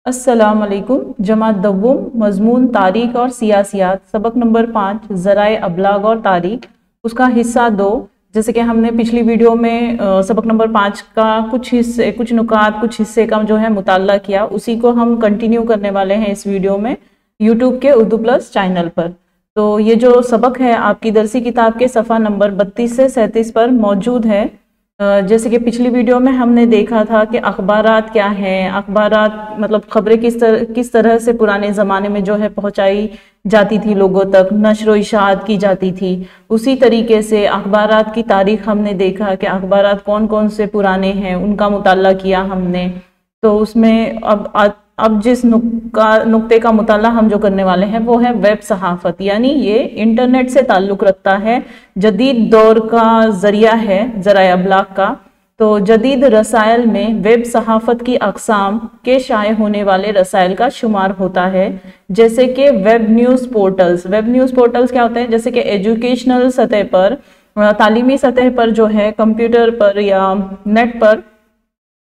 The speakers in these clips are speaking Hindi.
अस्सलाम वालेकुम। जमात दव्वुम मजमून तारीख और सियासियात सबक नंबर 5 ज़राए अबलाग और तारीख उसका हिस्सा 2। जैसे कि हमने पिछली वीडियो में सबक नंबर 5 का कुछ हिस्से कुछ नुकात कुछ हिस्से का जो है मुताल्ला किया, उसी को हम कंटिन्यू करने वाले हैं इस वीडियो में यूट्यूब के उर्दू प्लस चैनल पर। तो ये जो सबक है आपकी दरसी किताब के सफ़ा नंबर 32 से 37 पर मौजूद है। जैसे कि पिछली वीडियो में हमने देखा था कि अखबारात क्या हैं, अखबारात मतलब खबरें किस तरह से पुराने ज़माने में जो है पहुंचाई जाती थी, लोगों तक नशर व इशाअत की जाती थी। उसी तरीके से अखबारात की तारीख हमने देखा कि अखबारात कौन कौन से पुराने हैं, उनका मुताल्ला किया हमने। तो उसमें अब जिस नुक्ते का मुताला हम जो करने वाले हैं वो है वेब सहाफ़त, यानी ये इंटरनेट से ताल्लुक़ रखता है, जदीद दौर का ज़रिया है ज़राए अबलाग का। तो जदीद रसायल में वेब सहाफ़त की अक़साम के शाये होने वाले रसायल का शुमार होता है, जैसे कि web news portals. Web news portals क्या होते हैं? जैसे कि एजुकेशनल सतह पर, तालीमी सतह पर जो है कंप्यूटर पर या नेट पर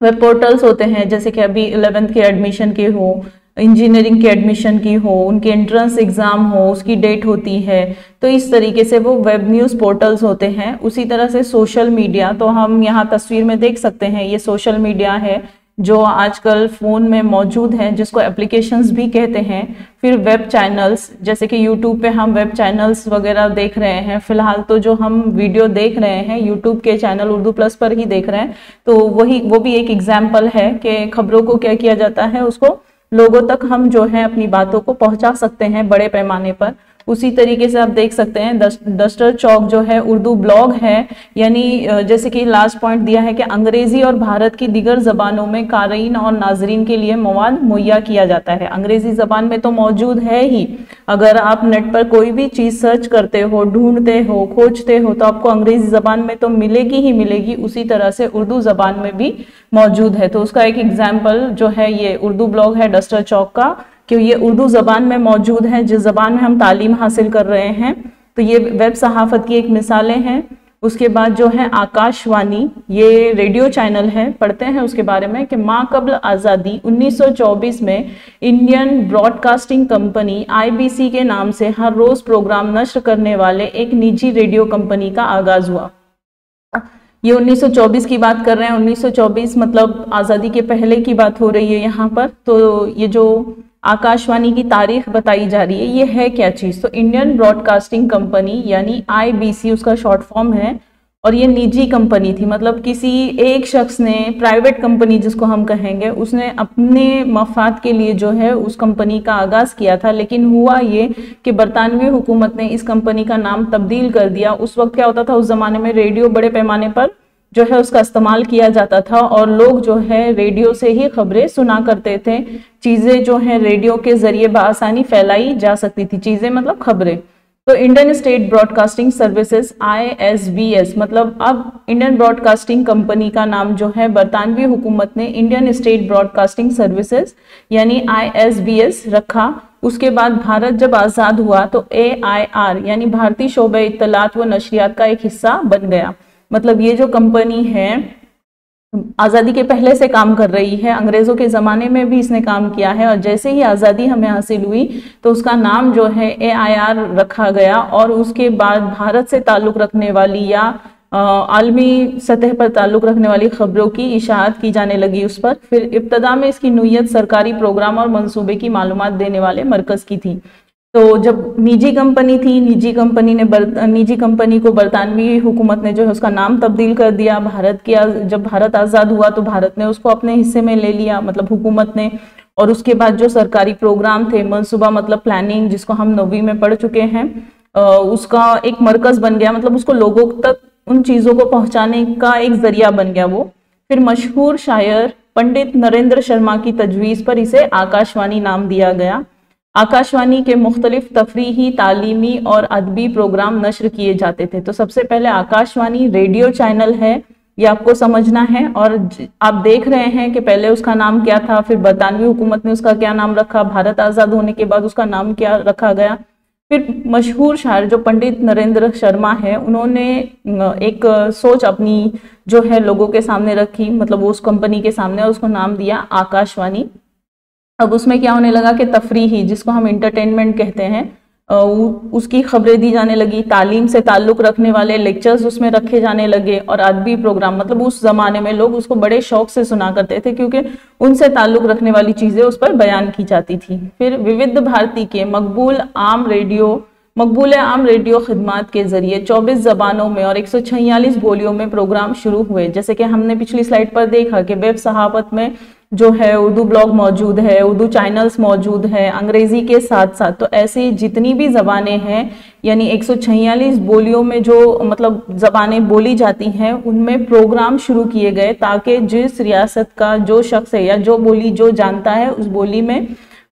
वेब पोर्टल्स होते हैं। जैसे कि अभी 11th के एडमिशन के हो, इंजीनियरिंग के एडमिशन की हो, उनके एंट्रेंस एग्ज़ाम हो, उसकी डेट होती है, तो इस तरीके से वो वेब न्यूज़ पोर्टल्स होते हैं। उसी तरह से सोशल मीडिया, तो हम यहाँ तस्वीर में देख सकते हैं, ये सोशल मीडिया है जो आजकल फ़ोन में मौजूद हैं, जिसको एप्लीकेशंस भी कहते हैं। फिर वेब चैनल्स, जैसे कि यूट्यूब पे हम वेब चैनल्स वगैरह देख रहे हैं। फ़िलहाल तो जो हम वीडियो देख रहे हैं यूट्यूब के चैनल उर्दू प्लस पर ही देख रहे हैं, तो वो भी एक एग्जाम्पल है कि खबरों को क्या किया जाता है, उसको लोगों तक हम जो है अपनी बातों को पहुंचा सकते हैं बड़े पैमाने पर। उसी तरीके से आप देख सकते हैं डस्टर चौक जो है उर्दू ब्लॉग है, यानी जैसे कि लास्ट पॉइंट दिया है कि अंग्रेजी और भारत की दीगर ज़बानों में क़ारीन और नाजरीन के लिए मवाद मुहैया किया जाता है। अंग्रेजी ज़बान में तो मौजूद है ही, अगर आप नेट पर कोई भी चीज़ सर्च करते हो, ढूंढते हो, खोजते हो, तो आपको अंग्रेजी ज़बान में तो मिलेगी ही मिलेगी, उसी तरह से उर्दू ज़बान में भी मौजूद है। तो उसका एक एग्जाम्पल जो है ये उर्दू ब्लॉग है डस्टर चौक का, कि ये उर्दू ज़बान में मौजूद है, जिस ज़बान में हम तालीम हासिल कर रहे हैं। तो ये वेब सहाफ़त की एक मिसालें हैं। उसके बाद जो है आकाशवाणी, ये रेडियो चैनल है। पढ़ते हैं उसके बारे में कि माक़ब्ल आज़ादी 1924 में इंडियन ब्रॉडकास्टिंग कंपनी IBC के नाम से हर रोज़ प्रोग्राम नश्र करने वाले एक निजी रेडियो कंपनी का आगाज़ हुआ। ये 1924 की बात कर रहे हैं। 1924 मतलब आज़ादी के पहले की बात हो रही है यहाँ पर। तो ये जो आकाशवाणी की तारीख बताई जा रही है, ये है क्या चीज़? तो इंडियन ब्रॉडकास्टिंग कंपनी यानी IBC उसका शॉर्ट फॉर्म है, और ये निजी कंपनी थी। मतलब किसी एक शख्स ने, प्राइवेट कंपनी जिसको हम कहेंगे, उसने अपने मफाद के लिए जो है उस कंपनी का आगाज़ किया था। लेकिन हुआ ये कि बरतानवी हुकूमत ने इस कंपनी का नाम तब्दील कर दिया। उस वक्त क्या होता था, उस ज़माने में रेडियो बड़े पैमाने पर जो है उसका इस्तेमाल किया जाता था, और लोग जो है रेडियो से ही खबरें सुना करते थे। चीज़ें जो है रेडियो के ज़रिए बआसानी फैलाई जा सकती थी, चीज़ें मतलब खबरें। तो Indian state broadcasting services ISBS, मतलब अब इंडियन ब्रॉडकास्टिंग कंपनी का नाम जो है बरतानवी हुकूमत ने इंडियन स्टेट ब्रॉडकास्टिंग सर्विसेज यानी ISBS रखा। उसके बाद भारत जब आज़ाद हुआ तो AIR यानी भारतीय शोबे इत्तलात व नशरियात का एक हिस्सा बन गया। मतलब ये जो कंपनी है आज़ादी के पहले से काम कर रही है, अंग्रेज़ों के ज़माने में भी इसने काम किया है, और जैसे ही आज़ादी हमें हासिल हुई तो उसका नाम जो है AIR रखा गया। और उसके बाद भारत से ताल्लुक़ रखने वाली या आलमी सतह पर ताल्लुक़ रखने वाली ख़बरों की इशाअत की जाने लगी उस पर। फिर इब्तदा में इसकी नुयत सरकारी प्रोग्राम और मंसूबे की मालूमात देने वाले मरकज़ की थी। तो जब निजी कंपनी थी, निजी कंपनी को बरतानवी हुकूमत ने जो है उसका नाम तब्दील कर दिया। जब भारत आज़ाद हुआ तो भारत ने उसको अपने हिस्से में ले लिया, मतलब हुकूमत ने। और उसके बाद जो सरकारी प्रोग्राम थे, मनसूबा मतलब प्लानिंग, जिसको हम 9वीं में पढ़ चुके हैं, उसका एक मरकज़ बन गया, मतलब उसको लोगों तक उन चीज़ों को पहुँचाने का एक ज़रिया बन गया वो। फिर मशहूर शायर पंडित नरेंद्र शर्मा की तजवीज़ पर इसे आकाशवाणी नाम दिया गया। आकाशवाणी के मुख्तलिफ तफरीही, तालीमी और अदबी प्रोग्राम नश्र किए जाते थे। तो सबसे पहले आकाशवाणी रेडियो चैनल है, ये आपको समझना है। और आप देख रहे हैं कि पहले उसका नाम क्या था, फिर बरतानवी हुकूमत ने उसका क्या नाम रखा, भारत आज़ाद होने के बाद उसका नाम क्या रखा गया। फिर मशहूर शायर जो पंडित नरेंद्र शर्मा है, उन्होंने एक सोच अपनी जो है लोगों के सामने रखी, मतलब उस कंपनी के सामने, और उसको नाम दिया आकाशवाणी। अब उसमें क्या होने लगा कि तफरीही, जिसको हम इंटरटेनमेंट कहते हैं, उसकी खबरें दी जाने लगी। तालीम से ताल्लुक रखने वाले लेक्चर्स उसमें रखे जाने लगे और अदबी प्रोग्राम, मतलब उस जमाने में लोग उसको बड़े शौक से सुना करते थे क्योंकि उनसे ताल्लुक रखने वाली चीजें उस पर बयान की जाती थी। फिर विविध भारती के मकबूल आम रेडियो खिदमात के जरिए 24 जबानों में और 146 बोलियों में प्रोग्राम शुरू हुए। जैसे कि हमने पिछली स्लाइड पर देखा कि वेब सहाफत में जो है उर्दू ब्लॉग मौजूद है, उर्दू चैनल्स मौजूद है अंग्रेजी के साथ साथ। तो ऐसी जितनी भी जबानें हैं, यानी 146 बोलियों में जो मतलब जबानें बोली जाती हैं, उनमें प्रोग्राम शुरू किए गए ताकि जिस रियासत का जो शख्स है या जो बोली जो जानता है, उस बोली में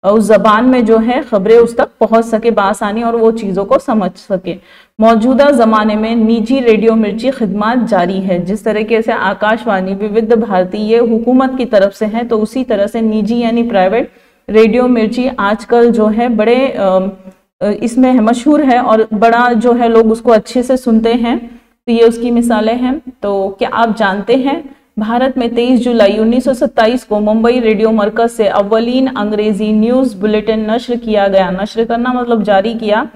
उस जबान में जो है खबरें उस तक पहुंच सके बआसानी और वो चीज़ों को समझ सके। मौजूदा ज़माने में निजी रेडियो मिर्ची खिदमत जारी है। जिस तरीके से आकाशवाणी, विविध भारती ये हुकूमत की तरफ से है, तो उसी तरह से निजी यानी प्राइवेट रेडियो मिर्ची आजकल जो है बड़े इसमें मशहूर है और बड़ा जो है लोग उसको अच्छे से सुनते हैं। तो ये उसकी मिसालें हैं। तो क्या आप जानते हैं भारत में 23 जुलाई 1927 को मुंबई रेडियो मरकज से अव्वलीन अंग्रेजी न्यूज़ बुलेटिन नश्र किया गया। नश्र करना मतलब जारी किया,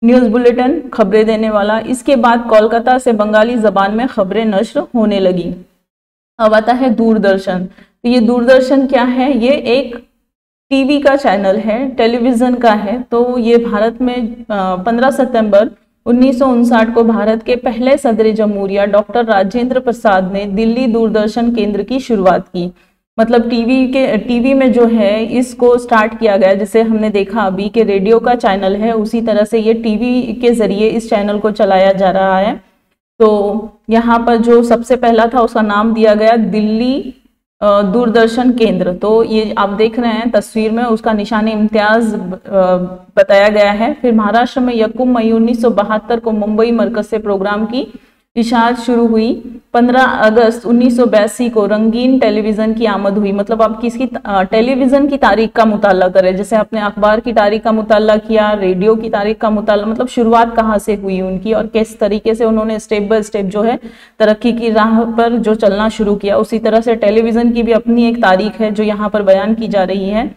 न्यूज़ बुलेटिन खबरें देने वाला। इसके बाद कोलकाता से बंगाली जबान में खबरें नश्र होने लगी। अब आता है दूरदर्शन। तो ये दूरदर्शन क्या है? ये एक टीवी का चैनल है, टेलीविज़न का है। तो ये भारत में 15 सितंबर 1959 को भारत के पहले सदर जमहूरिया डॉक्टर राजेंद्र प्रसाद ने दिल्ली दूरदर्शन केंद्र की शुरुआत की। मतलब टीवी में जो है इसको स्टार्ट किया गया। जैसे हमने देखा अभी कि रेडियो का चैनल है, उसी तरह से ये टीवी के जरिए इस चैनल को चलाया जा रहा है। तो यहाँ पर जो सबसे पहला था उसका नाम दिया गया दिल्ली दूरदर्शन केंद्र। तो ये आप देख रहे हैं तस्वीर में, उसका निशान इम्तियाज बताया गया है। फिर महाराष्ट्र में यकुम मई 1972 को मुंबई मरकज से प्रोग्राम की इशाअत शुरू हुई। 15 अगस्त 1982 को रंगीन टेलीविजन की आमद हुई। मतलब आप किसकी टेलीविजन की तारीख का मुताला करें, जैसे आपने अखबार की तारीख का मुताला किया, रेडियो की तारीख का मुताला, मतलब शुरुआत कहाँ से हुई उनकी और किस तरीके से उन्होंने स्टेप बाय स्टेप जो है तरक्की की राह पर जो चलना शुरू किया। उसी तरह से टेलीविजन की भी अपनी एक तारीख है जो यहाँ पर बयान की जा रही है।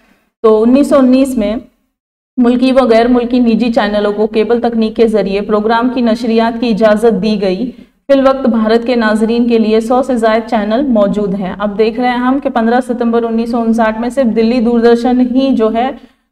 तो 1919 में मुल्की व गैर मुल्की निजी चैनलों को केबल तकनीक के जरिए प्रोग्राम की नशरियात की इजाज़त दी गई। फिल वक्त भारत के नाजरीन के लिए 100 से ज़ायद चैनल मौजूद हैं। अब देख रहे हैं हम कि 15 सितंबर 1959 में सिर्फ दिल्ली दूरदर्शन ही जो है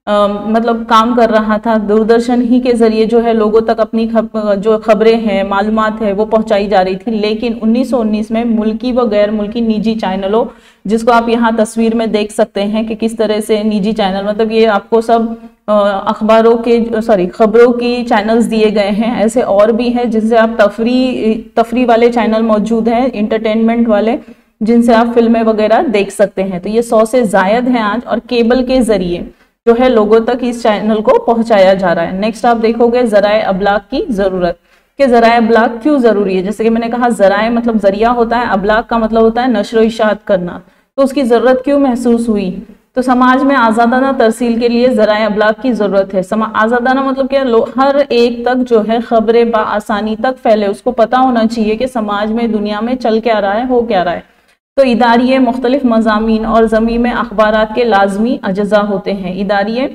मतलब काम कर रहा था। दूरदर्शन ही के जरिए जो है लोगों तक अपनी जो खबरें हैं, मालूमात है, वो पहुंचाई जा रही थी। लेकिन 1919 में मुल्की व गैर मुल्की निजी चैनलों, जिसको आप यहाँ तस्वीर में देख सकते हैं कि किस तरह से निजी चैनल, मतलब ये आपको सब अखबारों के खबरों की चैनल्स दिए गए हैं। ऐसे और भी हैं जिनसे आप तफरी वाले चैनल मौजूद हैं, इंटरटेनमेंट वाले, जिनसे आप फिल्में वगैरह देख सकते हैं। तो ये 100 से जायद हैं आज, और केबल के जरिए जो है लोगों तक इस चैनल को पहुंचाया जा रहा है। नेक्स्ट आप देखोगे ज़राए अबलाग की ज़रूरत, कि ज़राए अबलाग क्यों ज़रूरी है। जैसे कि मैंने कहा ज़राए मतलब ज़रिया होता है, अबलाग का मतलब होता है नशर व इशाअत करना। तो उसकी ज़रूरत क्यों महसूस हुई? तो समाज में आज़ादाना तरसील के लिए ज़राए अबलाग की ज़रूरत है। आज़ादाना मतलब क्या, हर एक तक जो है खबरें बआसानी तक फैले, उसको पता होना चाहिए कि समाज में दुनिया में चल क्या रहा है, हो क्या रहा है। तो इदारिये मुख्तलिफ मज़ामीन और ज़मी में अखबारात के लाजमी अज्जा होते हैं। इदारिये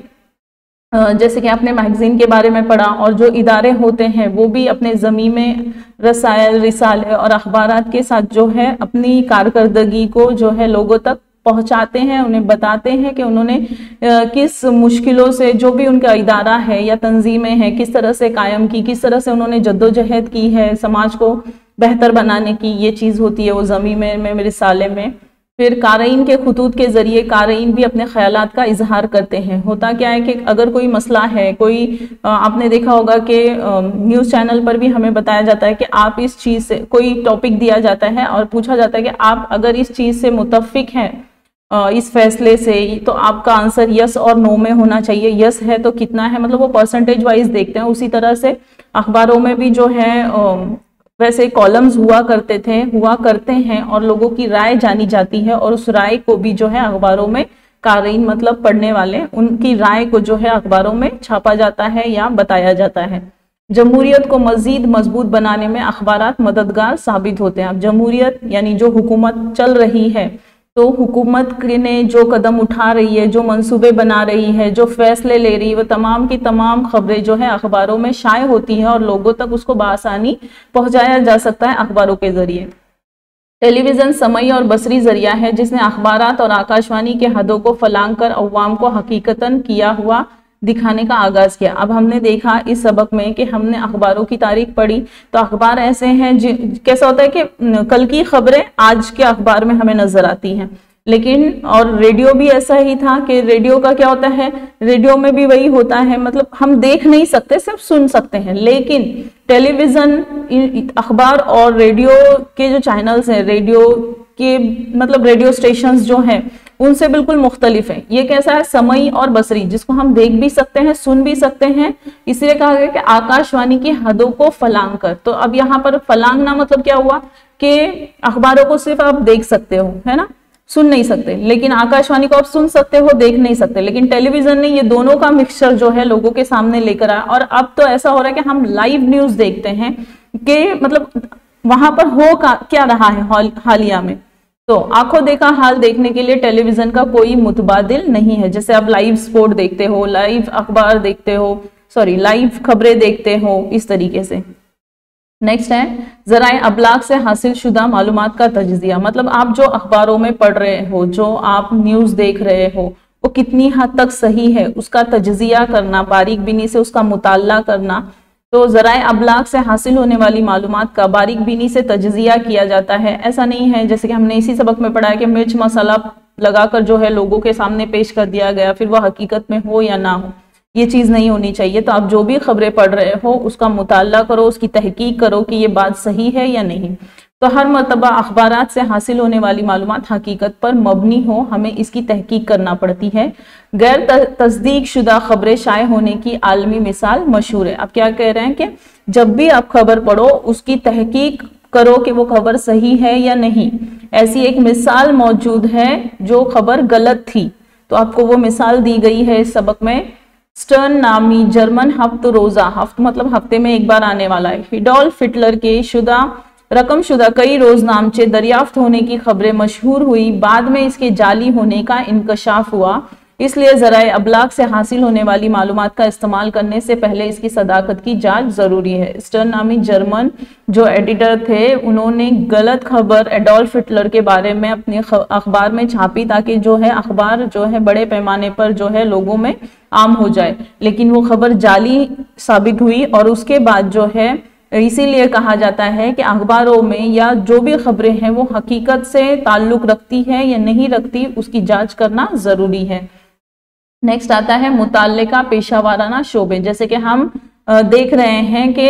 जैसे कि आपने मैगज़ीन के बारे में पढ़ा, और जो इदारे होते हैं वो भी अपने ज़मी में रसायल, रिसाले और अखबारात के साथ जो है अपनी कारकर्दगी को जो है लोगों तक पहुंचाते हैं, उन्हें बताते हैं कि उन्होंने किस मुश्किलों से, जो भी उनका इदारा है या तंजीमें हैं, किस तरह से कायम की, किस तरह से उन्होंने जद्दोजहद की है समाज को बेहतर बनाने की। ये चीज़ होती है वो ज़मी में रिसाले में। फिर कारीन के खुतूत के ज़रिए कारीन भी अपने ख्यालात का इजहार करते हैं। होता क्या है कि अगर कोई मसला है, कोई आपने देखा होगा कि न्यूज़ चैनल पर भी हमें बताया जाता है कि आप इस चीज़ से, कोई टॉपिक दिया जाता है और पूछा जाता है कि आप अगर इस चीज़ से मुत्तफिक हैं, इस फैसले से, तो आपका आंसर यस और नो में होना चाहिए। यस है तो कितना है, मतलब वो परसेंटेज वाइज देखते हैं। उसी तरह से अखबारों में भी जो है वैसे कॉलम्स हुआ करते हैं और लोगों की राय जानी जाती है, और उस राय को भी जो है अखबारों में कारीन मतलब पढ़ने वाले, उनकी राय को जो है अखबारों में छापा जाता है या बताया जाता है। जमहूरियत को मजीद मजबूत बनाने में अखबारात मददगार साबित होते हैं। अब जमहूरियत यानी जो हुकूमत चल रही है, तो हुकूमत ने जो कदम उठा रही है, जो मंसूबे बना रही है, जो फैसले ले रही है, वो तमाम की तमाम खबरें जो है अखबारों में शाये होती हैं और लोगों तक उसको बआसानी पहुंचाया जा सकता है अखबारों के जरिए। टेलीविजन समई और बसरी जरिया है जिसने अखबारात और आकाशवाणी के हदों को फलांग कर अवाम को हकीकतन किया हुआ दिखाने का आगाज किया। अब हमने देखा इस सबक में कि हमने अखबारों की तारीख पढ़ी, तो अखबार ऐसे हैं कैसा होता है कि कल की खबरें आज के अखबार में हमें नजर आती हैं, लेकिन और रेडियो भी ऐसा ही था कि रेडियो का क्या होता है, रेडियो में भी वही होता है, मतलब हम देख नहीं सकते, सिर्फ सुन सकते हैं। लेकिन टेलीविजन, अखबार और रेडियो के जो चैनल्स हैं, रेडियो के मतलब रेडियो स्टेशंस जो हैं उनसे बिल्कुल मुख्तलिफ है। ये कैसा है, समई और बसरी, जिसको हम देख भी सकते हैं, सुन भी सकते हैं, इसलिए कहा गया कि आकाशवाणी की हदों को फलांग कर। तो अब यहाँ पर फलांगना मतलब क्या हुआ कि अखबारों को सिर्फ आप देख सकते हो, है ना, सुन नहीं सकते, लेकिन आकाशवाणी को आप सुन सकते हो, देख नहीं सकते। लेकिन टेलीविजन ने ये दोनों का मिक्सचर जो है लोगों के सामने लेकर आया, और अब तो ऐसा हो रहा है कि हम लाइव न्यूज देखते हैं कि मतलब वहां पर हो क्या रहा है हालिया में। तो आंखों देखा हाल देखने के लिए टेलीविजन का कोई मुतबादिल नहीं है। जैसे आप लाइव स्पोर्ट देखते हो, लाइव अखबार देखते हो, सॉरी लाइव खबरें देखते हो, इस तरीके से। नेक्स्ट है ज़राए अबलाग से हासिल शुदा मालूमात का तजज़िया, मतलब आप जो अखबारों में पढ़ रहे हो, जो आप न्यूज़ देख रहे हो, वो कितनी हद तक सही है उसका तजज़िया करना, बारीक बीनी से उसका मुताला करना। तो ज़राए अबलाग से हासिल होने वाली मालूमात का बारीक बीनी से तजज़िया किया जाता है। ऐसा नहीं है जैसे कि हमने इसी सबक में पढ़ा है कि मिर्च मसाला लगाकर जो है लोगों के सामने पेश कर दिया गया, फिर वह हकीकत में हो या ना हो, ये चीज़ नहीं होनी चाहिए। तो आप जो भी खबरें पढ़ रहे हो उसका मुताला करो, उसकी तहकीक करो कि ये बात सही है या नहीं। तो हर मरतबा अखबारात से हासिल होने वाली मालूमात हकीकत पर मबनी हो, हमें इसकी तहकीक करना पड़ती है। गैर तस्दीक शुदा खबरें शाये होने की आलमी मिसाल मशहूर है। अब क्या कह रहे हैं कि जब भी आप खबर पढ़ो उसकी तहकीक करो कि वो खबर सही है या नहीं। ऐसी एक मिसाल मौजूद है जो खबर गलत थी, तो आपको वो मिसाल दी गई है इस सबक में। स्टर्न नामी जर्मन हफ्त रोजा, हफ्त मतलब हफ्ते में एक बार आने वाला है, हिडोल्फ हिटलर के रकम शुदा कई रोजनामचे दरियाफ्त होने की खबरें मशहूर हुई। बाद में इसके जाली होने का इंकशाफ हुआ, इसलिए ज़राए अबलाग से हासिल होने वाली मालूमात का इस्तेमाल करने से पहले इसकी सदाकत की जांच जरूरी है। स्टर्न नामी जर्मन जो एडिटर थे, उन्होंने गलत खबर एडोल्फ हिटलर के बारे में अपने अखबार में छापी ताकि जो है अखबार जो है बड़े पैमाने पर जो है लोगों में आम हो जाए, लेकिन वो खबर जाली साबित हुई। और उसके बाद जो है इसीलिए कहा जाता है कि अखबारों में या जो भी खबरें हैं वो हकीकत से ताल्लुक रखती है या नहीं रखती, उसकी जांच करना जरूरी है। नेक्स्ट आता है मुताल्लिका पेशावाराना शोबे। जैसे कि हम देख रहे हैं कि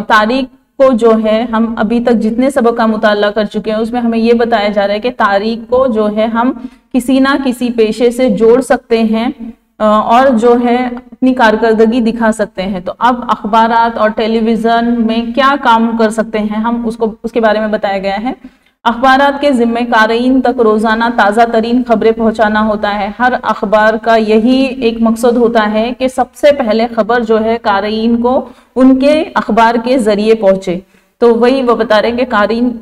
तारीख को जो है हम अभी तक जितने सबक का मुताला कर चुके हैं उसमें हमें ये बताया जा रहा है कि तारीख को जो है हम किसी ना किसी पेशे से जोड़ सकते हैं और जो है अपनी कारकर्दगी दिखा सकते हैं। तो अब अखबारात और टेलीविजन में क्या काम कर सकते हैं हम उसके बारे में बताया गया है। अखबारात के जिम्मे क़ारीन तक रोजाना ताज़ा तरीन खबरें पहुंचाना होता है। हर अखबार का यही एक मकसद होता है कि सबसे पहले खबर जो है क़ारीन को उनके अखबार के जरिए पहुंचे। तो वही वो बता रहे हैं कि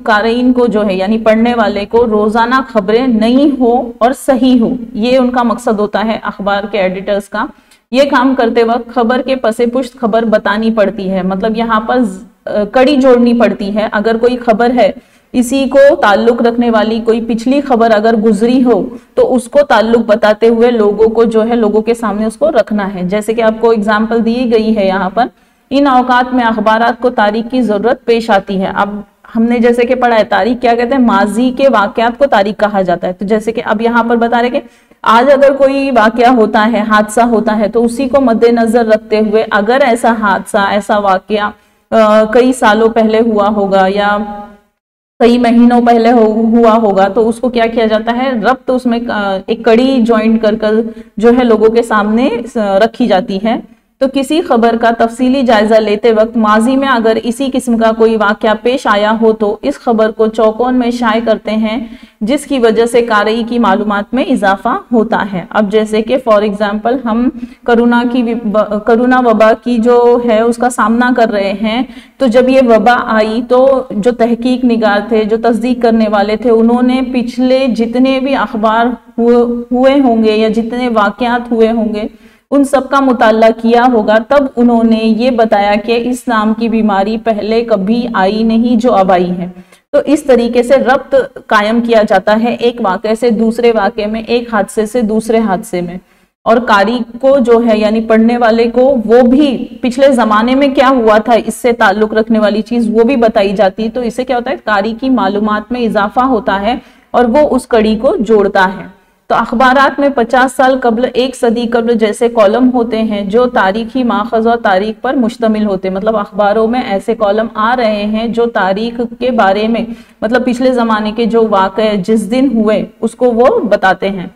क़ारीन को जो है यानी पढ़ने वाले को रोजाना खबरें नई हो और सही हो, ये उनका मकसद होता है अखबार के एडिटर्स का। ये काम करते वक्त खबर के पसे पुश्त खबर बतानी पड़ती है, मतलब यहाँ पर कड़ी जोड़नी पड़ती है। अगर कोई खबर है इसी को ताल्लुक रखने वाली कोई पिछली खबर अगर गुजरी हो तो उसको ताल्लुक बताते हुए लोगों को जो है लोगों के सामने उसको रखना है। जैसे कि आपको एग्जाम्पल दी गई है यहाँ पर, इन औकात में अखबारात को तारीख की जरूरत पेश आती है। अब हमने जैसे कि पढ़ा है तारीख क्या कहते हैं, माजी के वाकयात को तारीख कहा जाता है। तो जैसे कि अब यहाँ पर बता रहे कि आज अगर कोई वाकया होता है, हादसा होता है, तो उसी को मद्देनजर रखते हुए अगर ऐसा हादसा ऐसा वाकया कई सालों पहले हुआ होगा या कई महीनों पहले हुआ होगा तो उसको क्या किया जाता है, रब्त उसमें एक कड़ी ज्वाइंट कर जो है लोगों के सामने रखी जाती है। तो किसी खबर का तफसीली जायजा लेते वक्त माजी में अगर इसी किस्म का कोई वाक़या पेश आया हो तो इस खबर को चौकोन में शाये करते हैं, जिसकी वजह से कारई की मालूमात में इजाफा होता है। अब जैसे कि फॉर एग्जांपल हम कोरोना वबा की जो है उसका सामना कर रहे हैं, तो जब ये वबा आई तो जो तहकीक निगार थे, जो तस्दीक करने वाले थे, उन्होंने पिछले जितने भी अखबार हुए होंगे या जितने वाक़यात हुए होंगे उन सब का मुताला किया होगा, तब उन्होंने ये बताया कि इस नाम की बीमारी पहले कभी आई नहीं जो अब आई है। तो इस तरीके से रब्त कायम किया जाता है एक वाक़े से दूसरे वाक़े में, एक हादसे से दूसरे हादसे में। और कारी को जो है यानी पढ़ने वाले को वो भी पिछले जमाने में क्या हुआ था इससे ताल्लुक रखने वाली चीज वो भी बताई जाती है। तो इससे क्या होता है, कारी की मालूमात में इजाफा होता है और वो उस कड़ी को जोड़ता है। तो अखबारात में 50 साल कब्ल, 1 सदी कब्ल जैसे कॉलम होते हैं जो तारीखी माखज़ और तारीख पर मुश्तमिल होते हैं। मतलब अखबारों में ऐसे कॉलम आ रहे हैं जो तारीख के बारे में, मतलब पिछले ज़माने के जो वाक़े जिस दिन हुए उसको वो बताते हैं।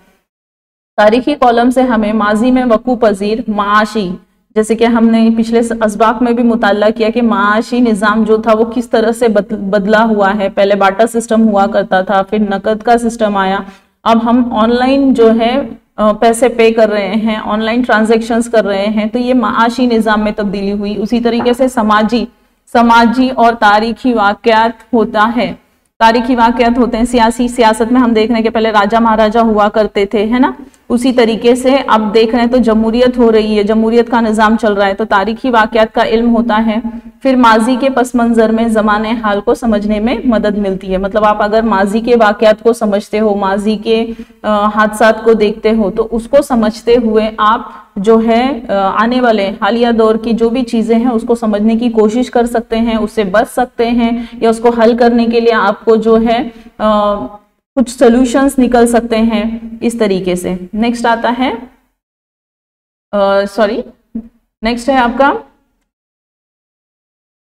तारीखी कॉलम से हमें माजी में वकू पजीर माशी, जैसे कि हमने पिछले असबाक में भी मुताला किया कि माशी निज़ाम जो था वो किस तरह से बदला हुआ है। पहले बाटा सिस्टम हुआ करता था, फिर नकद का सिस्टम आया, अब हम ऑनलाइन जो है पैसे पे कर रहे हैं, ऑनलाइन ट्रांजैक्शंस कर रहे हैं, तो ये माशी निज़ाम में तब्दीली हुई। उसी तरीके से समाजी और तारीखी वाक़यात होता है, तारीखी वाक़यात होते हैं। सियासत में हम देख रहे हैं कि पहले राजा महाराजा हुआ करते थे, है ना, उसी तरीके से अब देख रहे हैं तो जमहूरियत हो रही है, जमहूरियत का निज़ाम चल रहा है, तो तारीखी वाक़यात का इल्म होता है। फिर माजी के पस मंज़र में ज़माने हाल को समझने में मदद मिलती है। मतलब आप अगर माजी के वाक़यात को समझते हो, माजी के हादसात को देखते हो, तो उसको समझते हुए आप जो है आने वाले हालिया दौर की जो भी चीज़ें हैं उसको समझने की कोशिश कर सकते हैं, उससे बच सकते हैं, या उसको हल करने के लिए आपको जो है कुछ सॉल्यूशंस निकल सकते हैं इस तरीके से। नेक्स्ट आता है नेक्स्ट है आपका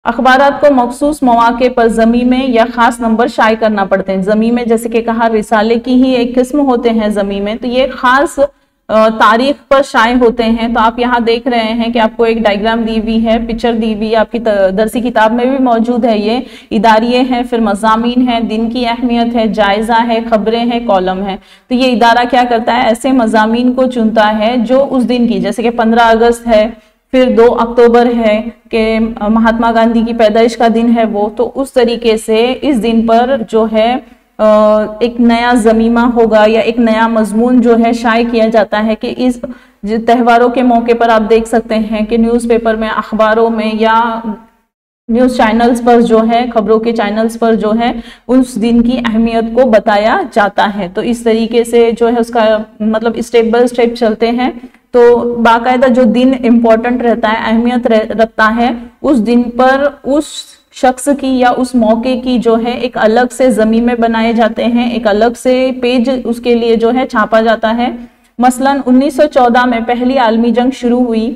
अखबारात को मखसूस मौके पर ज़मी में या ख़ास नंबर शाये करना पड़ते हैं। ज़मी में जैसे कि कहा रिसाले की ही एक किस्म होते हैं ज़मी में, तो ये ख़ास तारीख पर शाये होते हैं। तो आप यहाँ देख रहे हैं कि आपको एक डायग्राम दी हुई है, पिक्चर दी हुई है, आपकी दरसी किताब में भी मौजूद है। ये इदारिये हैं, फिर मज़ामीन है, दिन की अहमियत है, जायज़ा है, खबरें हैं, कॉलम है। तो ये इदारा क्या करता है, ऐसे मज़ामीन को चुनता है जो उस दिन की, जैसे कि 15 अगस्त है, फिर 2 अक्टूबर है कि महात्मा गांधी की पैदाइश का दिन है वो, तो उस तरीके से इस दिन पर जो है एक नया ज़मीमा होगा या एक नया मजमून जो है शाये किया जाता है। कि इस त्योहारों के मौके पर आप देख सकते हैं कि न्यूज़पेपर में, अखबारों में या न्यूज़ चैनल्स पर जो है, खबरों के चैनल्स पर जो है उस दिन की अहमियत को बताया जाता है। तो इस तरीके से जो है उसका मतलब स्टेप बाय स्टेप चलते हैं। तो बाकायदा जो दिन इम्पोर्टेंट रहता है, अहमियत रखता है, उस दिन पर उस शख्स की या उस मौके की जो है एक अलग से ज़मीन में बनाए जाते हैं, एक अलग से पेज उसके लिए जो है छापा जाता है। मसलन 1914 में पहली आलमी जंग शुरू हुई,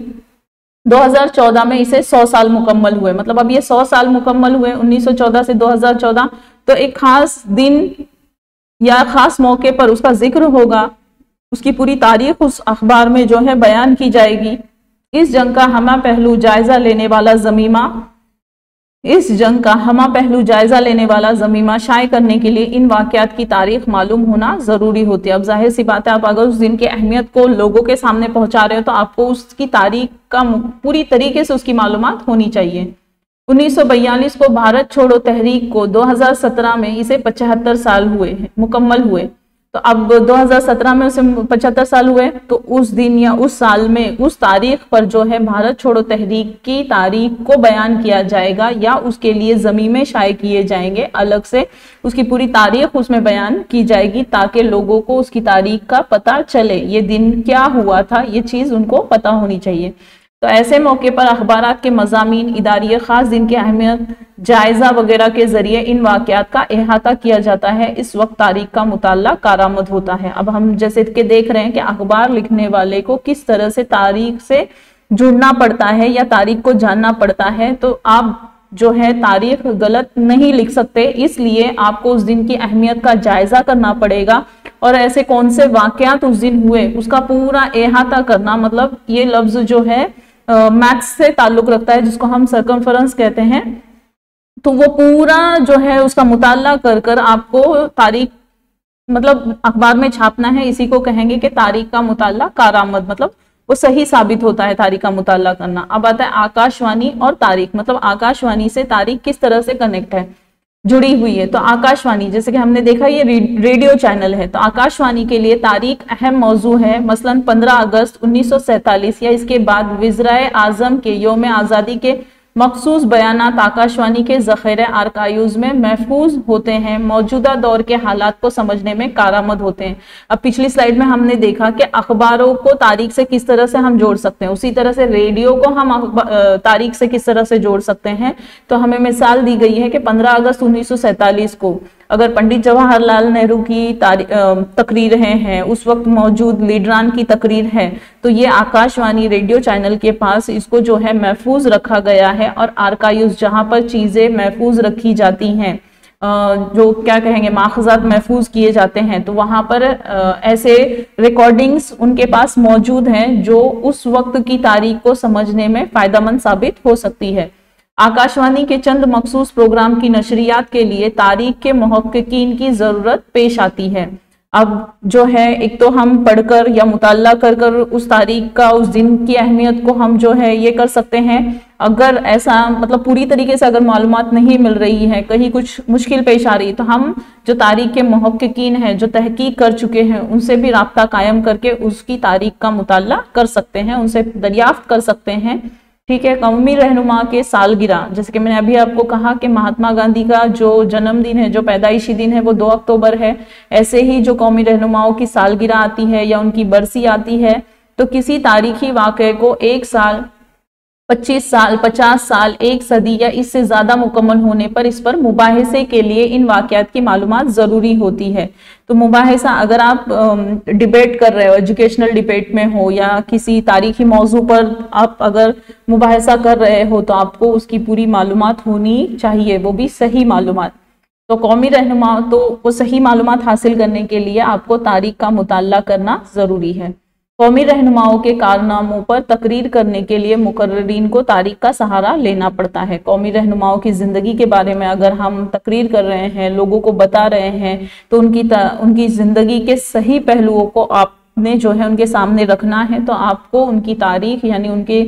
2014 में इसे 100 साल मुकम्मल हुए। मतलब अब ये 100 साल मुकम्मल हुए 1914 से 2014। तो एक खास दिन या खास मौके पर उसका जिक्र होगा, उसकी पूरी तारीख उस अखबार में जो है बयान की जाएगी। इस जंग का हमा पहलू जायजा लेने वाला ज़मीमा शाये करने के लिए इन वाक़यात की तारीख मालूम होना ज़रूरी होती है। अब जाहिर सी बात है, आप अगर उस दिन की अहमियत को लोगों के सामने पहुंचा रहे हो तो आपको उसकी तारीख का पूरी तरीके से उसकी मालूमात होनी चाहिए। 1942 को भारत छोड़ो तहरीक को 2017 में इसे 75 साल मुकम्मल हुए। तो अब 2017 में उसे 75 साल हुए, तो उस दिन या उस साल में उस तारीख पर जो है भारत छोड़ो तहरीक की तारीख को बयान किया जाएगा या उसके लिए ज़मीमें शाये किए जाएंगे, अलग से उसकी पूरी तारीख उसमें बयान की जाएगी ताकि लोगों को उसकी तारीख का पता चले, ये दिन क्या हुआ था, ये चीज़ उनको पता होनी चाहिए। तो ऐसे मौके पर अखबारात के मज़ामीन, इदारिये ख़ास दिन की अहमियत, जायज़ा वगैरह के ज़रिए इन वाक़यात का अहाता किया जाता है। इस वक्त तारीख का मुताला कारामद होता है। अब हम जैसे कि देख रहे हैं कि अखबार लिखने वाले को किस तरह से तारीख से जुड़ना पड़ता है या तारीख को जानना पड़ता है। तो आप जो है तारीख गलत नहीं लिख सकते, इसलिए आपको उस दिन की अहमियत का जायज़ा करना पड़ेगा और ऐसे कौन से वाक़यात उस दिन हुए उसका पूरा अहाता करना। मतलब ये लफ्ज़ जो है मैथ्स से ताल्लुक रखता है, जिसको हम सर्कमफरेंस कहते हैं। तो वो पूरा जो है उसका मुताला कर कर आपको तारीख मतलब अखबार में छापना है। इसी को कहेंगे कि तारीख का मुताला कारामद, मतलब वो सही साबित होता है तारीख का मुताला करना। अब आता है आकाशवाणी और तारीख, मतलब आकाशवाणी से तारीख किस तरह से कनेक्ट है, जुड़ी हुई है। तो आकाशवाणी, जैसे कि हमने देखा ये रेडियो चैनल है, तो आकाशवाणी के लिए तारीख अहम मौजू है। मसलन 15 अगस्त 1947 या इसके बाद विज़राए आज़म के यौम आज़ादी के मखसूस बयानात आकाशवाणी के ज़ख़ीरे आर्काइव्स में महफूज होते हैं, मौजूदा दौर के हालात को समझने में कारआमद होते हैं। अब पिछली स्लाइड में हमने देखा कि अखबारों को तारीख से किस तरह से हम जोड़ सकते हैं, उसी तरह से रेडियो को हम तारीख से किस तरह से जोड़ सकते हैं। तो हमें मिसाल दी गई है कि 15 अगस्त 1947 को अगर पंडित जवाहरलाल नेहरू की तकरीर हैं, उस वक्त मौजूद लीडरान की तकरीर है, तो ये आकाशवाणी रेडियो चैनल के पास इसको जो है महफूज रखा गया है। और आर्काइव्स, जहां पर चीजें महफूज रखी जाती हैं, जो क्या कहेंगे माखजात महफूज किए जाते हैं, तो वहां पर ऐसे रिकॉर्डिंग्स उनके पास मौजूद हैं जो उस वक्त की तारीख को समझने में फायदेमंद साबित हो सकती है। आकाशवाणी के चंद मखसूस प्रोग्राम की नशरियात के लिए तारीख के मुहक्किकीन की जरूरत पेश आती है। अब जो है एक तो हम पढ़कर या मुताला कर कर उस तारीख का, उस दिन की अहमियत को हम जो है ये कर सकते हैं। अगर ऐसा मतलब पूरी तरीके से अगर मालूमात नहीं मिल रही है, कहीं कुछ मुश्किल पेश आ रही है, तो हम जो तारीख के मुहक्किकीन हैं, जो तहकीक कर चुके हैं, उनसे भी राब्ता कायम करके उसकी तारीख का मुताला कर सकते हैं, उनसे दरियाफ्त कर सकते हैं। ठीक है। कौमी रहनुमा के सालगिरह, जैसे कि मैंने अभी आपको कहा कि महात्मा गांधी का जो जन्मदिन है, जो पैदाइशी दिन है, वो 2 अक्टूबर है। ऐसे ही जो कौमी रहनुमाओं की सालगिरह आती है या उनकी बरसी आती है, तो किसी तारीखी वाक़े को 1 साल, 25 साल, 50 साल, 1 सदी या इससे ज्यादा मुकम्मल होने पर इस पर मुबाहिसे के लिए इन वाक़यात की मालूमात जरूरी होती है। तो मुबाहिसा, अगर आप डिबेट कर रहे हो, एजुकेशनल डिबेट में हो या किसी तारीखी मौजू पर आप अगर मुबाहिसा कर रहे हो, तो आपको उसकी पूरी मालूमात होनी चाहिए, वो भी सही मालूमात। तो कौमी रहनुमा, तो वो सही मालूमात हासिल करने के लिए आपको तारीख का मुताला करना जरूरी है। कौमी रहनुमाओं के कारनामों पर तकरीर करने के लिए मुकर्रिरीन को तारीख का सहारा लेना पड़ता है। कौमी रहनुमाओं की ज़िंदगी के बारे में अगर हम तकरीर कर रहे हैं, लोगों को बता रहे हैं, तो उनकी ज़िंदगी के सही पहलुओं को आपने जो है उनके सामने रखना है। तो आपको उनकी तारीख यानी उनके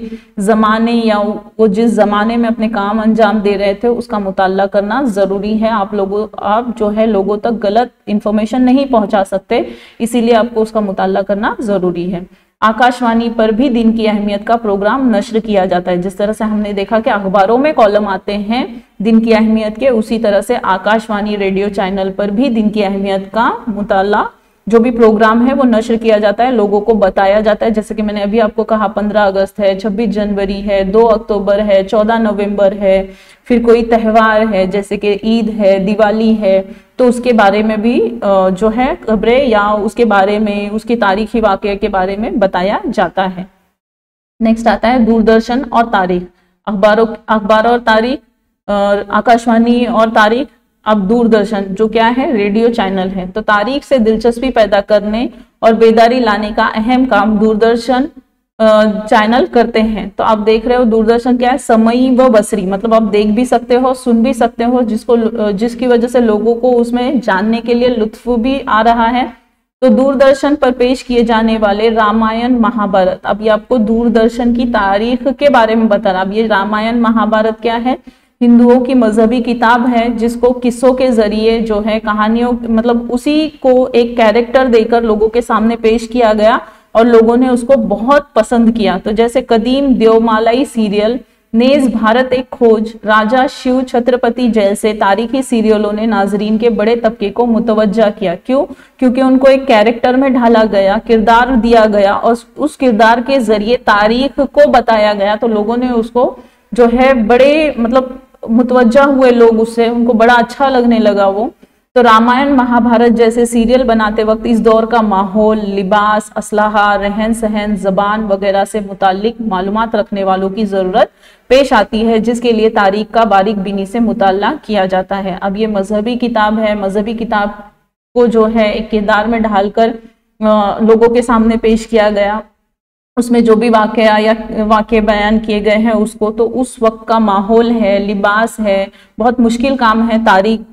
ज़माने या वो जिस ज़माने में अपने काम अंजाम दे रहे थे उसका मुताला करना ज़रूरी है। आप जो है लोगों तक गलत इंफॉर्मेशन नहीं पहुंचा सकते, इसीलिए आपको उसका मुताला करना ज़रूरी है। आकाशवाणी पर भी दिन की अहमियत का प्रोग्राम नश्र किया जाता है। जिस तरह से हमने देखा कि अखबारों में कॉलम आते हैं दिन की अहमियत के, उसी तरह से आकाशवाणी रेडियो चैनल पर भी दिन की अहमियत का मुताला, जो भी प्रोग्राम है वो नश्र किया जाता है, लोगों को बताया जाता है। जैसे कि मैंने अभी आपको कहा 15 अगस्त है, 26 जनवरी है, 2 अक्टूबर है, 14 नवंबर है, फिर कोई त्यौहार है जैसे कि ईद है, दिवाली है, तो उसके बारे में भी जो है खबरें या उसके बारे में, उसकी तारीखी वाक़ये के बारे में बताया जाता है। नेक्स्ट आता है दूरदर्शन और तारीख। अखबार और तारीख, आकाशवाणी और तारीख। अब दूरदर्शन जो क्या है, रेडियो चैनल है। तो तारीख से दिलचस्पी पैदा करने और बेदारी लाने का अहम काम दूरदर्शन चैनल करते हैं। तो आप देख रहे हो दूरदर्शन क्या है, समई व बसरी, मतलब आप देख भी सकते हो, सुन भी सकते हो, जिसकी वजह से लोगों को उसमें जानने के लिए लुत्फ भी आ रहा है। तो दूरदर्शन पर पेश किए जाने वाले रामायण महाभारत, अब ये आपको दूरदर्शन की तारीख के बारे में बता रहा। अब ये रामायण महाभारत क्या है, हिंदुओं की मजहबी किताब है, जिसको किस्सों के जरिए जो है कहानियों, मतलब उसी को एक कैरेक्टर देकर लोगों के सामने पेश किया गया और लोगों ने उसको बहुत पसंद किया। तो जैसे कदीम देवमालाई सीरियल, नेज भारत एक खोज, राजा शिव छत्रपति जैसे तारीखी सीरियलों ने नाजरीन के बड़े तबके को मुतवज्जा किया। क्यों? क्योंकि उनको एक कैरेक्टर में ढाला गया, किरदार दिया गया और उस किरदार के जरिए तारीख को बताया गया। तो लोगों ने उसको जो है बड़े मतलब मुतवज्जा हुए लोग उससे, उनको बड़ा अच्छा लगने लगा वो। तो रामायण महाभारत जैसे सीरियल बनाते वक्त इस दौर का माहौल, लिबास, असलाहा, रहन सहन, जबान वगैरह से मुतालिक मालूमात रखने वालों की जरूरत पेश आती है, जिसके लिए तारीख का बारीक बीनी से मुताला किया जाता है। अब ये मजहबी किताब है, मजहबी किताब को जो है एक किरदार में ढालकर लोगों के सामने पेश किया गया। उसमें जो भी वाकया या वाक्य बयान किए गए हैं उसको, तो उस वक्त का माहौल है, लिबास है, बहुत मुश्किल काम है तारीख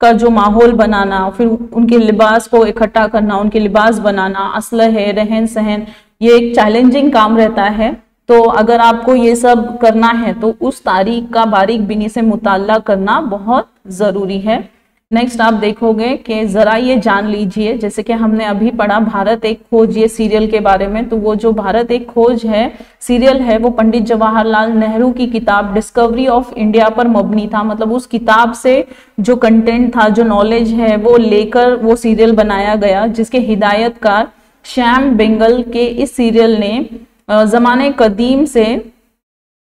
का जो माहौल बनाना, फिर उनके लिबास को इकट्ठा करना, उनके लिबास बनाना, असलहे, रहन सहन, ये एक चैलेंजिंग काम रहता है। तो अगर आपको ये सब करना है तो उस तारीख का बारीक बीनी से मुताला करना बहुत जरूरी है। नेक्स्ट आप देखोगे कि जरा ये जान लीजिए, जैसे कि हमने अभी पढ़ा भारत एक खोज ये सीरियल के बारे में, तो वो जो भारत एक खोज है सीरियल है वो पंडित जवाहरलाल नेहरू की किताब डिस्कवरी ऑफ इंडिया पर मबनी था। मतलब उस किताब से जो कंटेंट था, जो नॉलेज है, वो लेकर वो सीरियल बनाया गया, जिसके हिदायतकार श्याम बेंगल के इस सीरियल ने जमाने कदीम से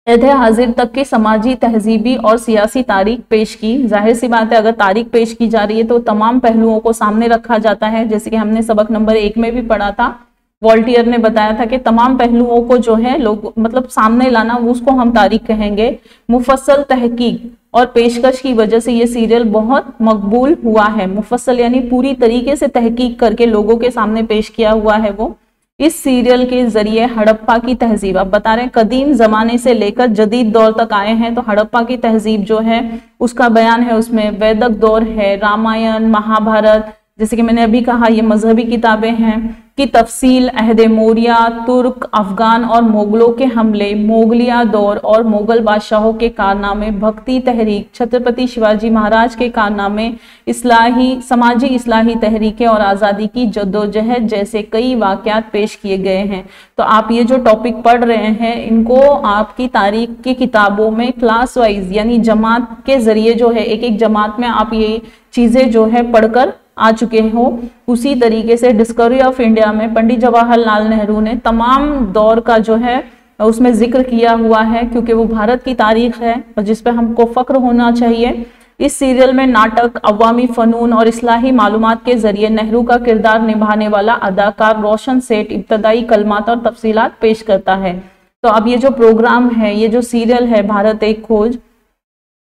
ऐधे हाजिर तक की समाजी, तहजीबी और सियासी तारीख पेश की। जाहिर सी बात है, अगर तारीख पेश की जा रही है तो तमाम पहलुओं को सामने रखा जाता है। जैसे कि हमने सबक नंबर 1 में भी पढ़ा था, वॉल्टियर ने बताया था कि तमाम पहलुओं को जो है लोग मतलब सामने लाना, उसको हम तारीख कहेंगे। मुफस्सल तहकीक और पेशकश की वजह से ये सीरियल बहुत मकबूल हुआ है। मुफस्सल यानी पूरी तरीके से तहकीक करके लोगों के सामने पेश किया हुआ है वो। इस सीरियल के जरिए हड़प्पा की तहजीब, अब बता रहे हैं कदीम जमाने से लेकर जदीद दौर तक आए हैं, तो हड़प्पा की तहजीब जो है उसका बयान है उसमें। वैदिक दौर है, रामायण, महाभारत, जैसे कि मैंने अभी कहा ये मजहबी किताबें हैं, की तफसील, अहद मौर्य, तुर्क, अफगान और मुगलों के हमले, मोगलिया दौर और मुगल बादशाहों के कारनामे, भक्ति तहरीक, छत्रपति शिवाजी महाराज के कारनामे, इस्लाही समाजी इस्लाही तहरीकें और आज़ादी की जद्दोजहद जैसे कई वाक़यात पेश किए गए हैं। तो आप ये जो टॉपिक पढ़ रहे हैं इनको आपकी तारीख की किताबों में क्लास वाइज यानी जमात के जरिए जो है एक एक जमात में आप ये चीज़ें जो है पढ़कर आ चुके हो। उसी तरीके से डिस्कवरी ऑफ इंडिया में पंडित जवाहरलाल नेहरू ने तमाम दौर का जो है उसमें जिक्र किया हुआ है, क्योंकि वो भारत की तारीख है और जिस पे हमको फख्र होना चाहिए। इस सीरियल में नाटक, अवामी फनून और इस्लाही मालूमात के जरिए नेहरू का किरदार निभाने वाला अदाकार रोशन सेठ इब्तदाई कलमात और तफसीलात पेश करता है। तो अब ये जो प्रोग्राम है, ये जो सीरियल है भारत एक खोज,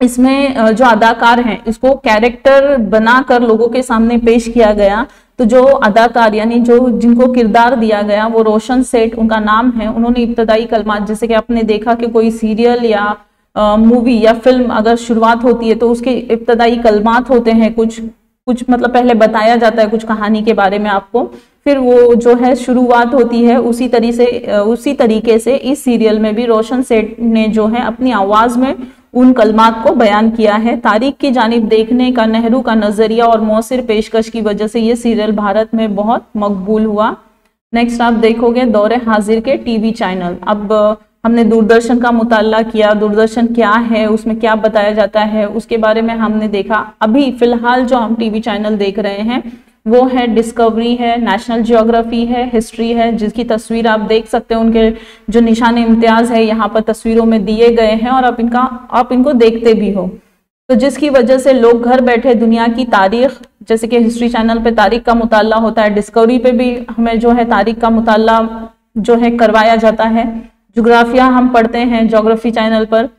इसमें जो अदाकार हैं इसको कैरेक्टर बनाकर लोगों के सामने पेश किया गया। तो जो अदाकार यानी जो जिनको किरदार दिया गया वो रोशन सेठ उनका नाम है। उन्होंने इब्तदाई कलमात, जैसे कि आपने देखा कि कोई सीरियल या मूवी या फिल्म अगर शुरुआत होती है तो उसके इब्तदाई कलमात होते हैं, कुछ मतलब पहले बताया जाता है कुछ कहानी के बारे में आपको, फिर वो जो है शुरुआत होती है। उसी तरीके से इस सीरियल में भी रोशन सेठ ने जो है अपनी आवाज में उन कलमात को बयान किया है। तारीख की जानिब देखने का नेहरू का नजरिया और मौसिर पेशकश की वजह से ये सीरियल भारत में बहुत मकबूल हुआ। नेक्स्ट आप देखोगे दौरे हाजिर के टीवी चैनल। अब हमने दूरदर्शन का मुताला किया, दूरदर्शन क्या है, उसमें क्या बताया जाता है, उसके बारे में हमने देखा। अभी फिलहाल जो हम टीवी चैनल देख रहे हैं वो है डिस्कवरी है, नेशनल ज्योग्राफी है, हिस्ट्री है, जिसकी तस्वीर आप देख सकते हैं। उनके जो निशान इम्तियाज है यहाँ पर तस्वीरों में दिए गए हैं और आप इनको देखते भी हो। तो जिसकी वजह से लोग घर बैठे दुनिया की तारीख, जैसे कि हिस्ट्री चैनल पे तारीख का मुताला होता है, डिस्कवरी पे भी हमें जो है तारीख का मुताला जो है करवाया जाता है। ज्योग्राफिया हम पढ़ते हैं ज्योग्राफी चैनल पर,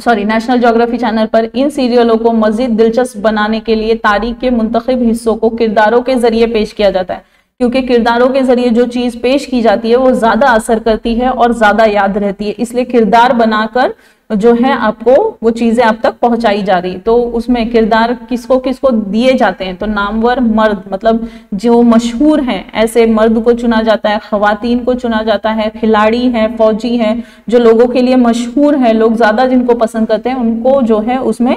नेशनल ज्योग्राफी चैनल पर। इन सीरियलों को मजीद दिलचस्प बनाने के लिए तारीख के मुंतखब हिस्सों को किरदारों के जरिए पेश किया जाता है, क्योंकि किरदारों के जरिए जो चीज पेश की जाती है वो ज्यादा असर करती है और ज्यादा याद रहती है। इसलिए किरदार बनाकर जो है आपको वो चीजें आप तक पहुंचाई जा रही है। तो उसमें किरदार किसको किसको दिए जाते हैं, तो नामवर मर्द, मतलब जो मशहूर हैं ऐसे मर्द को चुना जाता है, खवातीन को चुना जाता है, खिलाड़ी है, फौजी है, जो लोगों के लिए मशहूर है, लोग ज्यादा जिनको पसंद करते हैं उनको जो है उसमें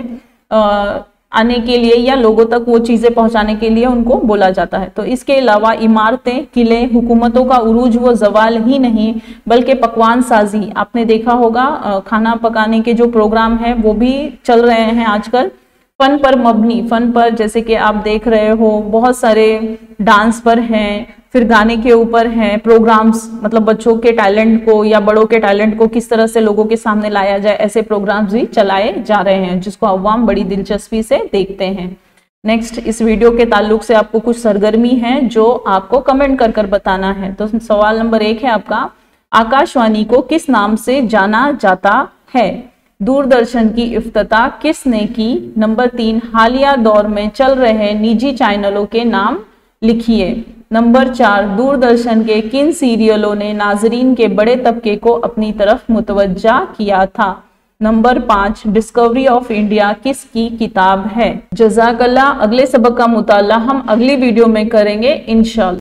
आने के लिए या लोगों तक वो चीजें पहुंचाने के लिए उनको बोला जाता है। तो इसके अलावा इमारतें, किले, हुकूमतों का उरूज व जवाल ही नहीं बल्कि पकवान साजी, आपने देखा होगा खाना पकाने के जो प्रोग्राम है वो भी चल रहे हैं आजकल। फन पर मबनी, फन पर जैसे कि आप देख रहे हो बहुत सारे डांस पर हैं, फिर गाने के ऊपर हैं प्रोग्राम्स, मतलब बच्चों के टैलेंट को या बड़ों के टैलेंट को किस तरह से लोगों के सामने लाया जाए, ऐसे प्रोग्राम्स भी चलाए जा रहे हैं जिसको अवाम बड़ी दिलचस्पी से देखते हैं। नेक्स्ट इस वीडियो के ताल्लुक से आपको कुछ सरगर्मी है जो आपको कमेंट कर कर बताना है। तो सवाल नंबर 1 है आपका, आकाशवाणी को किस नाम से जाना जाता है? दूरदर्शन की इफ्तिताह किसने की? नंबर 3, हालिया दौर में चल रहे निजी चैनलों के नाम लिखिए। नंबर 4, दूरदर्शन के किन सीरियलों ने नाजरीन के बड़े तबके को अपनी तरफ मुतवज्जा किया था? नंबर 5, डिस्कवरी ऑफ इंडिया किसकी किताब है? जज़ाकल्लाह। अगले सबक का मुताला हम अगली वीडियो में करेंगे इंशाअल्लाह।